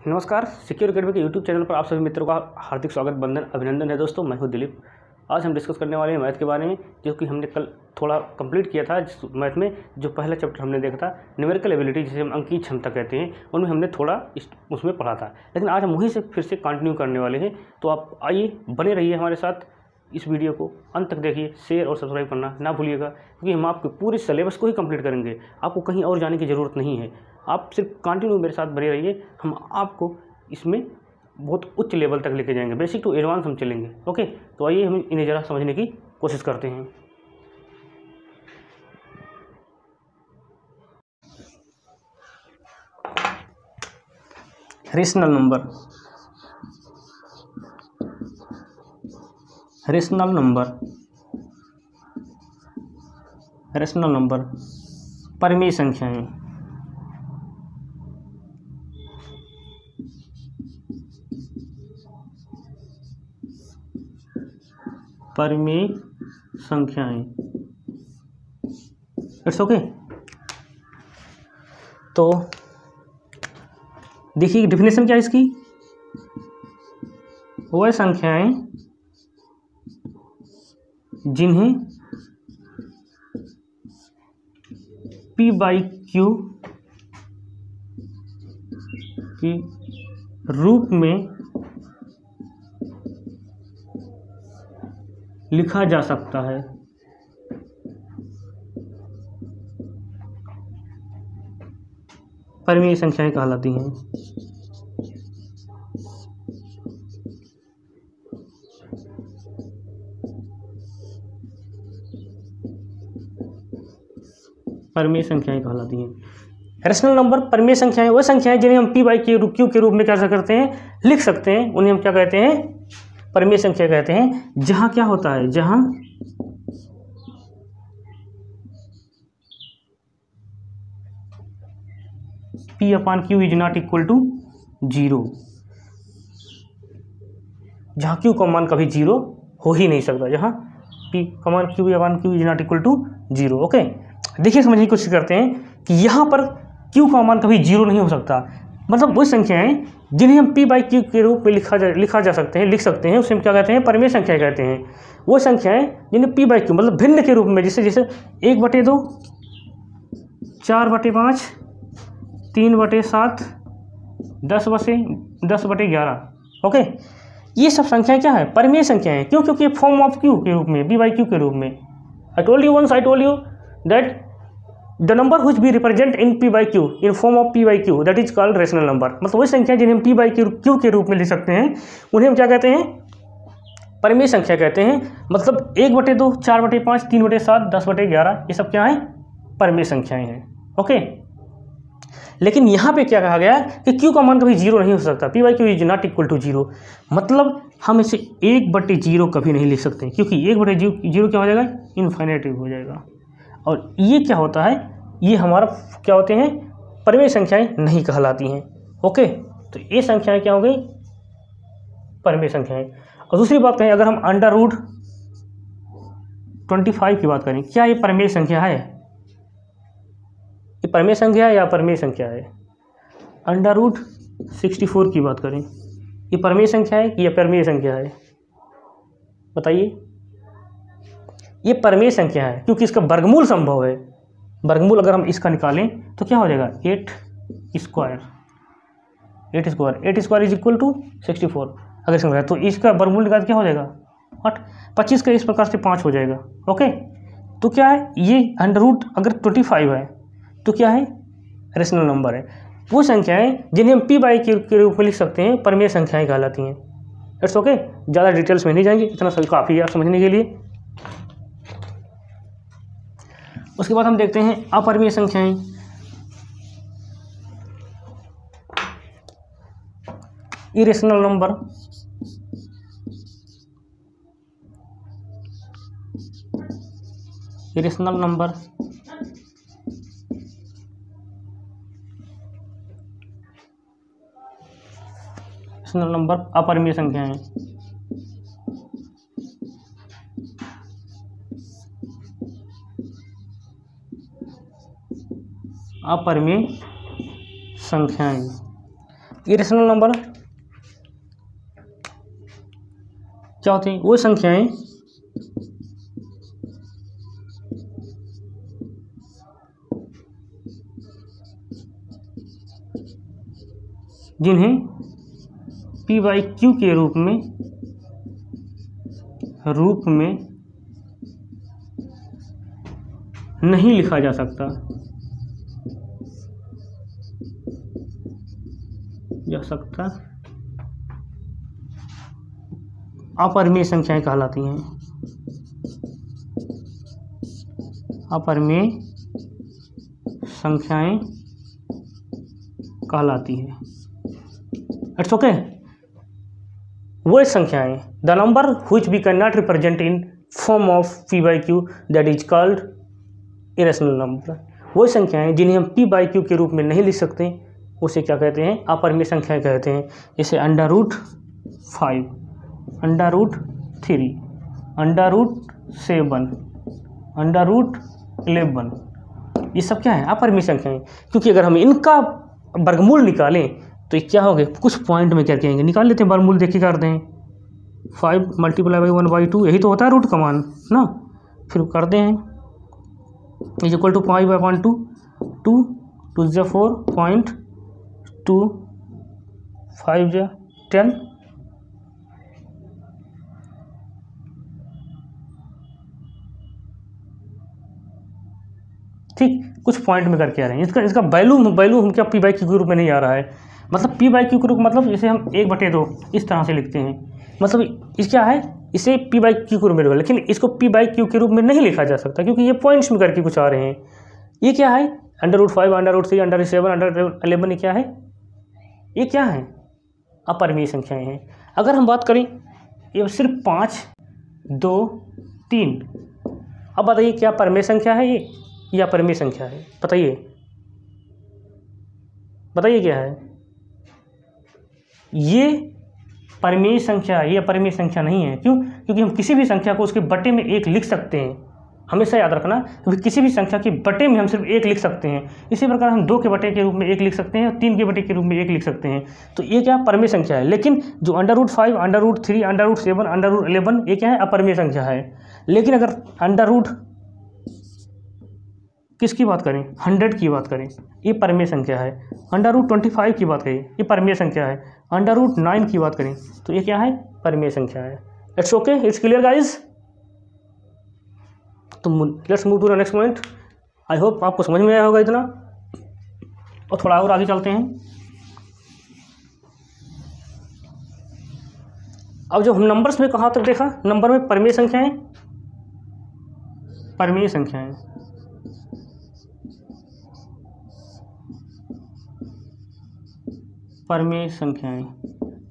नमस्कार, secure academy के YouTube channel पर आप सभी मित्रों का हार्दिक स्वागत, बंधन, अभिनंदन है। दोस्तों, मैं हूं दिलीप। आज हम डिस्कस करने वाले हैं मैथ के बारे में, जो कि हमने कल थोड़ा कंप्लीट किया था। मैथ में जो पहला चैप्टर हमने देखा था, न्यूमेरिकल एबिलिटी, जिसे हम अंकीय क्षमता कहते हैं, उनमें हमने थोड़ा उसमें पढ़ा था। लेकिन आज हम वहीं से फिर से कंटिन्यू करने वाले हैं। तो आप आइए, बने रहिए हमारे साथ। इस वीडियो को अंत तक देखिए, शेयर और सब्सक्राइब करना ना भूलिएगा, क्योंकि हम आपके पूरे सिलेबस को ही कंप्लीट करेंगे। आपको कहीं और जाने की ज़रूरत नहीं है। आप सिर्फ कंटिन्यू मेरे साथ बने रहिए। हम आपको इसमें बहुत उच्च लेवल तक लेके जाएंगे, बेसिक टू एडवांस हम चलेंगे। ओके, तो आइए हम इन्हें ज़रा समझने की कोशिश करते हैं। रेशनल नंबर, रेशनल नंबर परिमेय संख्याएं। परिमेय संख्याएं, इट्स ओके। तो देखिए डेफिनेशन क्या है इसकी। वह संख्याएं जिन्हें p/q के रूप में लिखा जा सकता है। परिमेय संख्याएं कहलाती हैं। परिमेय संख्याएं कहलाती हैं। रेशनल नंबर परिमेय संख्याएं वह संख्याएं जिन्हें हम p/q के रूप में क्या करते हैं, लिख सकते हैं। उन्हें हम क्या कहते हैं, परिमेय संख्या कहते हैं। जहां क्या होता है, जहां p/q is not equal to 0, जहां q का मान कभी 0 हो ही नहीं सकता, जहां p/q is not equal to 0। Okay, देखिए समझने की कोशिश करते हैं कि यहाँ पर q का मान कभी 0 नहीं हो सकता। मतलब वो संख्याएं जिन्हें हम p/q के रूप में लिख सकते हैं, उसे हम क्या कहते हैं, परिमेय संख्या कहते हैं। वो संख्याएं जिन्हें p/q मतलब भिन्न के रूप में, जैसे 1/2, 4/5, 3/7, 10/11। ओके, ये सब संख्याएं क्या है, परिमेय संख्याएं। क्यों? क्योंकि फॉर्म ऑफ q के रूप में, p/q के रूप में। I told you that the number which we represent in p/q in form of p/q, that is called rational number। मतलब वही संख्या जिन्हें हम p/q के रूप में लिख सकते हैं, उन्हें हम क्या कहते हैं, परिमेय संख्या कहते हैं। मतलब 1/2, 4/5, 3/7, 10/11, ये सब क्या है, परिमेय संख्याएं हैं। ओके, लेकिन यहाँ पे क्या कहा गया कि q का मान कभी 0 नहीं हो सकता। p/q is not equal to 0, मतलब हम इसे 1/0 कभी नहीं लिख सकते, क्योंकि 1/0 क्या हो जाएगा, इनफाइनाइटिव हो जाएगा। और ये क्या होता है, ये हमारा क्या होते हैं, परिमेय संख्याएं नहीं कहलाती हैं। ओके, तो ये संख्याएं क्या हो गई, परिमेय संख्याएं। और दूसरी बात कहें, अगर हम √25 की बात करें, क्या ये परिमेय संख्या है, ये परिमेय संख्या है या अपरिमेय संख्या है? √64 की बात करें, ये परिमेय संख्या है कि अपरिमेय संख्या है, बताइए। ये परिमेय संख्या है, क्योंकि इसका वर्गमूल संभव है। वर्गमूल अगर हम इसका निकालें तो क्या हो जाएगा, 8 स्क्वायर इज इक्वल टू 64। अगर समझा तो इसका वर्गमूल निकाल क्या हो जाएगा, 8। 25 का इस प्रकार से 5 हो जाएगा। ओके, तो क्या है, ये अगर 25 है तो क्या है, रेशनल नंबर है। वो संख्याएं जिन्हें हम p/q के रूप में लिख सकते हैं, परिमेय संख्याएं कहलाती हैं। इट्स ओके, ज़्यादा डिटेल्स में नहीं जाएंगे, इतना सभी काफ़ी है समझने के लिए। उसके बाद हम देखते हैं अपरिमेय संख्याएं। इरेशनल नंबर, अपरिमेय संख्याएं। अपरिमेय संख्याएं इरेशनल नंबर क्या होते हैं? वो संख्याएं जिन्हें p बाई क्यू के रूप में नहीं लिखा जा सकता अपरिमेय संख्याएं कहलाती हैं। अपरिमेय संख्याएं कहलाती हैं। It's okay. वो संख्याएं the number which we can not represent in form of p by q that is called irrational number. वो संख्याएं जिन्हें हम p बाई क्यू के रूप में नहीं लिख सकते उसे क्या कहते हैं? अपरिमेय संख्याएं कहते हैं। जैसे √5, √3, √7, √11, ये सब क्या है? अपरिमेय संख्याएं। क्योंकि अगर हम इनका वर्गमूल निकालें तो ये क्या हो गए? कुछ पॉइंट में क्या कहेंगे? निकाल लेते हैं वर्गमूल, देखिए करते हैं 5 × 1/2, यही तो होता है रूट का मान ना। फिर करते हैं इज इक्वल टू 5/2, 2 2 × 4.2, 5 × 10, ठीक। कुछ पॉइंट में करके आ रहे हैं। इसका वैल्यू हम क्या p बाई क्यू के रूप में नहीं आ रहा है। मतलब p बाई क्यू के रूप मतलब इसे हम 1/2 इस तरह से लिखते हैं। मतलब इस क्या है? इसे p बाई क्यू के रूप में, लेकिन इसको p बाई क्यू के रूप में नहीं लिखा जा सकता क्योंकि ये पॉइंट्स में करके कुछ आ रहे हैं। ये क्या है? √5, √3, √7, √11, ये क्या है? ये क्या है? अपरिमेय संख्याएं हैं। अगर हम बात करें ये सिर्फ 5, 2, 3, अब बताइए क्या परिमेय संख्या है ये या अपरिमेय संख्या है? बताइए क्या है? ये परिमेय संख्या है, ये अपरिमेय संख्या नहीं है। क्यों? क्योंकि हम किसी भी संख्या को उसके बटे में 1 लिख सकते हैं। हमेशा याद रखना, क्योंकि किसी भी संख्या के बटे में हम सिर्फ 1 लिख सकते हैं। इसी प्रकार हम 2 के बटे के रूप में 1 लिख सकते हैं और 3 के बटे के रूप में 1 लिख सकते हैं। तो ये क्या? परिमेय संख्या है। लेकिन जो √5, √3, √7, √11 ये क्या है? अपरिमेय संख्या है। लेकिन अगर किसकी बात करें? 100 की बात करें, ये परिमेय संख्या है। √25 की बात करें, ये परिमेय संख्या है। √9 की बात करें तो ये क्या है? परिमेय संख्या है। It's okay, it's clear guys. तो let's move to the next point. I hope आपको समझ में आया होगा इतना, और थोड़ा और आगे चलते हैं। अब जब हम नंबर्स में कहाँ तक देखा, नंबर में परिमेय संख्याएं,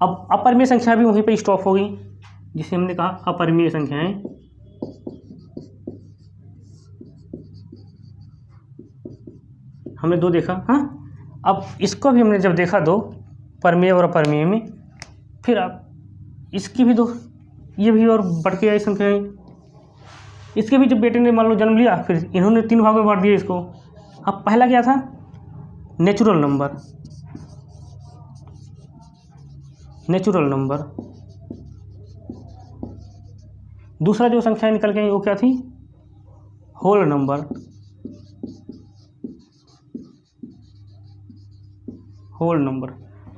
अब अपरिमेय संख्या भी वहीं पे स्टॉप हो गई, जिसे हमने कहा अपरिमेय संख्याएं। हमने 2 देखा, हाँ। अब इसको भी हमने जब देखा 2, परिमेय और अपरिमेय में, फिर अब इसकी भी 2, ये भी और बढ़ के आई संख्याएं। इसके भी जब बेटे ने मान लो जन्म लिया, फिर इन्होंने 3 भागों में बांट दिया इसको। अब पहला क्या था? Natural number. दूसरा जो संख्या निकल के आई वो क्या थी? Whole number.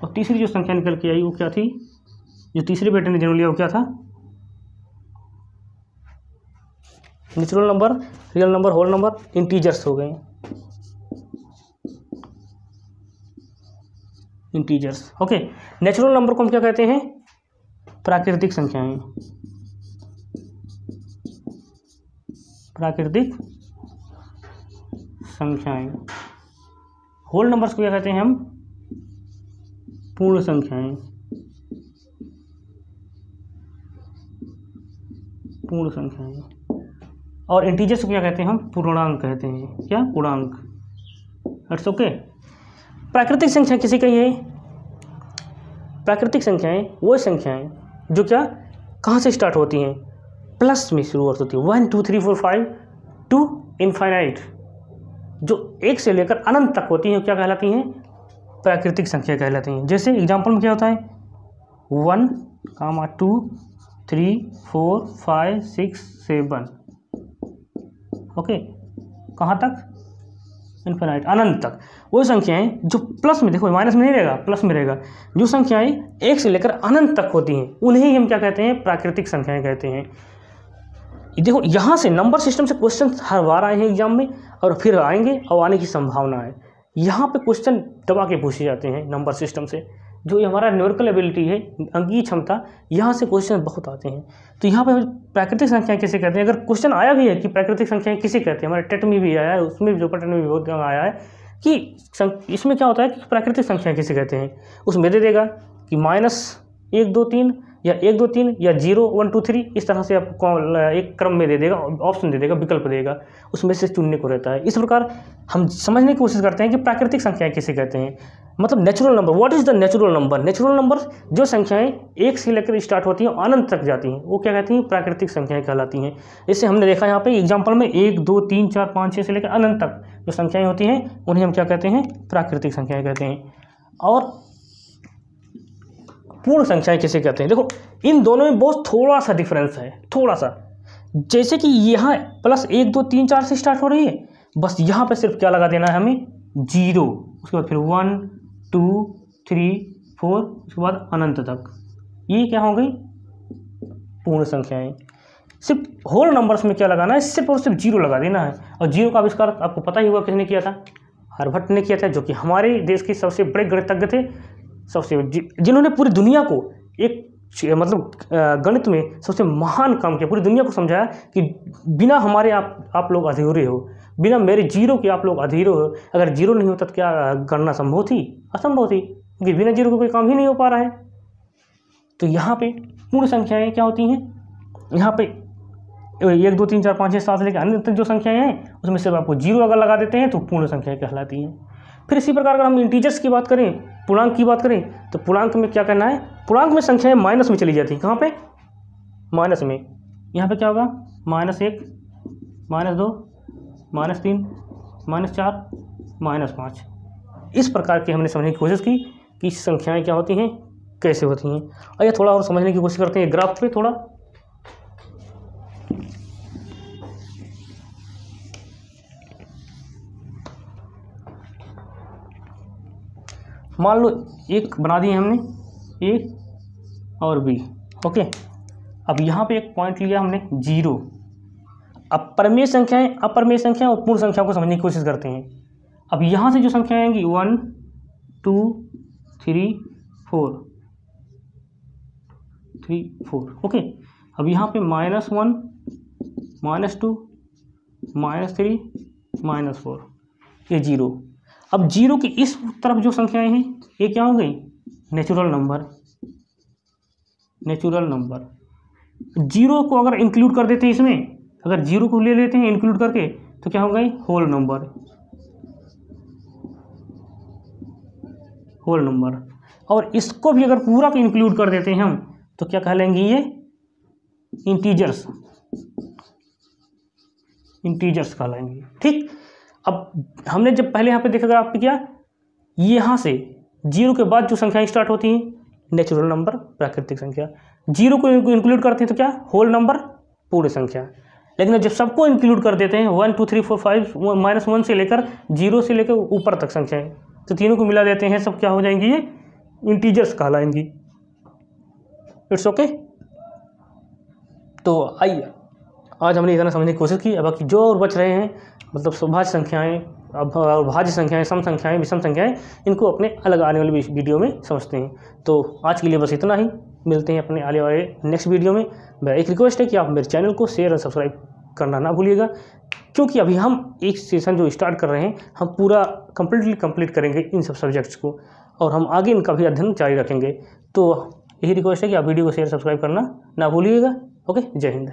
और तीसरी जो संख्या निकल के आई वो क्या थी? जो तीसरे बेटे ने जन्म लिया वो क्या था? Natural number, real number, whole number, integers हो गए। Integers, okay. नेचुरल नंबर को हम क्या कहते हैं? प्राकृतिक संख्याएं। होल नंबर्स को क्या कहते हैं हम? पूर्ण संख्याएं। और इंटीजर्स को क्या कहते हैं हम? पूर्णांक कहते हैं। क्या? पूर्णांक। It's okay. प्राकृतिक संख्या किसी का ये? प्राकृतिक संख्याएं वो संख्याएं जो क्या कहाँ से स्टार्ट होती हैं? प्लस में शुरू होती है। 1 2 3 4 5 टू इनफाइनाइट, जो 1 से लेकर अनंत तक होती हैं, क्या कहलाती हैं? प्राकृतिक संख्या कहलाती हैं। जैसे एग्जाम्पल में क्या होता है 1, 2, 3, 4, 5, 6, 7, ओके, कहाँ तक, इन्फिनाइट, अनंत तक। वो संख्याएं जो प्लस में, देखो माइनस में नहीं रहेगा, प्लस में रहेगा, जो संख्याएं 1 से लेकर अनंत तक होती हैं उन्हें हम क्या कहते हैं, प्राकृतिक संख्याएं कहते हैं। देखो यहाँ से नंबर सिस्टम से क्वेश्चन हर बार आए हैं एग्जाम में और फिर आएंगे और आने की संभावना है। यहाँ पे क्वेश्चन दबा के पूछे जाते हैं नंबर सिस्टम से, जो ये हमारा न्यूमेरिकल एबिलिटी है, अंकीय क्षमता, यहाँ से क्वेश्चन बहुत आते हैं। तो यहाँ पे प्राकृतिक संख्याएं किसे कहते हैं, अगर क्वेश्चन आया भी है कि प्राकृतिक संख्याएं किसे कहते हैं, हमारे टेट में भी आया है, उसमें भी जो पैटर्न में भी बहुत आया है कि इसमें क्या होता है कि प्राकृतिक संख्याएं किसे कहते हैं, उसमें दे देगा कि -1 2 3 या 1 2 3 या 0 1 2 3, इस तरह से आपको एक क्रम में दे देगा, ऑप्शन दे देगा, विकल्प देगा, उसमें से चुनने को रहता है। इस प्रकार हम समझने की कोशिश करते हैं कि प्राकृतिक संख्याएं किसे कहते हैं, मतलब natural number. What is the natural number? Natural number जो संख्याएं 1 से लेकर स्टार्ट होती हैं अनंत तक जाती हैं, वो क्या कहती हैं, प्राकृतिक संख्याएं कहलाती हैं। इससे हमने देखा यहाँ पे एग्जाम्पल में 1 2 3 4 5 6 से लेकर अनंत तक जो संख्याएं होती हैं उन्हें हम क्या कहते हैं, प्राकृतिक संख्याएं कहते हैं। और पूर्ण संख्याएं किसे कहते हैं? देखो इन दोनों में बहुत थोड़ा सा डिफरेंस है, थोड़ा सा। जैसे कि यहाँ +1 2 3 4 से स्टार्ट हो रही है, बस यहाँ पे सिर्फ क्या लगा देना है हमें, 0, उसके बाद फिर 1 2 3 4, उसके बाद अनंत तक। ये क्या हो गई, पूर्ण संख्याएं। सिर्फ होल नंबर्स में क्या लगाना है, सिर्फ और सिर्फ 0 लगा देना है। और 0 का आविष्कार आपको पता ही होगा किसने किया था, आर्यभट्ट ने किया था, जो कि हमारे देश के सबसे बड़े गणितज्ञ थे, सबसे जिन्होंने पूरी दुनिया को एक मतलब गणित में सबसे महान काम किया, पूरी दुनिया को समझाया कि बिना हमारे आप लोग अधूरे हो, बिना मेरे 0 के आप लोग अधूरे हो। अगर 0 नहीं होता तो क्या गणना संभव थी? असंभव थी, क्योंकि बिना 0 को कोई काम ही नहीं हो पा रहा है। तो यहाँ पे पूर्ण संख्याएं क्या होती हैं, यहाँ पे 1 2 3 4 5 6 7 से लेकर अन्य तक जो संख्याएं हैं उसमें सिर्फ आपको 0 अगर लगा देते हैं तो पूर्ण संख्याएं कहलाती हैं। फिर इसी प्रकार अगर हम इंटीजर्स की बात करें, पूर्णांक की बात करें, तो पूर्णांक में क्या करना है, पूर्णांक में संख्याएं माइनस में चली जाती हैं। कहाँ पे, माइनस में। यहाँ पे क्या होगा, -1 -2 -3 -4 -5। इस प्रकार की हमने समझने की कोशिश की कि संख्याएं क्या होती हैं, कैसे होती हैं। और ये थोड़ा और समझने की कोशिश करते हैं ग्राफ पे थोड़ा। मान लो एक बना दिए हमने, ए और बी, ओके। अब यहाँ पे एक पॉइंट लिया हमने 0। अब परमेय संख्याएं, अपरमेय संख्याएं और पूर्ण संख्याओं को समझने की कोशिश करते हैं। अब यहाँ से जो संख्याएं आएंगी 1 2 3 4 3 4, ओके। अब यहाँ पे -1 -2 -3 -4, ये 0। अब 0 की इस तरफ जो संख्याएं हैं ये क्या हो गई, नेचुरल नंबर। नेचुरल नंबर 0 को अगर इंक्लूड कर देते हैं इसमें, अगर 0 को ले लेते हैं इंक्लूड करके, तो क्या हो गई, होल नंबर। Whole number. और इसको भी अगर पूरा को इंक्लूड कर देते हैं हम, तो क्या कहलाएंगे ये, इंटीजर्स। इंटीजर्स कहलाएंगे, ठीक। अब हमने जब पहले यहाँ पे देखा, अगर आप क्या, यहाँ से 0 के बाद जो संख्याएं स्टार्ट होती हैं, नेचुरल नंबर, प्राकृतिक संख्या। 0 को इंक्लूड करते हैं तो क्या, होल नंबर, पूर्ण संख्या। लेकिन जब सबको इंक्लूड कर देते हैं 1 2 3 4 5 -1 से लेकर 0 से लेकर ऊपर तक संख्याएं, तो तीनों को मिला देते हैं, सब क्या हो जाएंगी, ये इंटीजर्स कहलाएंगी। It's okay. तो आइए आज हमने इतना समझने की कोशिश की। अब बाकी जो और बच रहे हैं, मतलब सुभाज्य संख्याएं, भाज्य संख्याएं, सम संख्याएं, विषम संख्याएं, इनको अपने अलग आने वाले वीडियो में समझते हैं। तो आज के लिए बस इतना ही, मिलते हैं अपने आने वाले नेक्स्ट वीडियो में। मेरा एक रिक्वेस्ट है कि आप मेरे चैनल को शेयर और सब्सक्राइब करना ना भूलिएगा, क्योंकि अभी हम एक सेशन जो स्टार्ट कर रहे हैं, हम पूरा कंप्लीट करेंगे इन सब सब्जेक्ट्स को, और हम आगे इनका भी अध्ययन जारी रखेंगे। तो यही रिक्वेस्ट है कि आप वीडियो को शेयर सब्सक्राइब करना ना भूलिएगा। ओके, जय हिंद।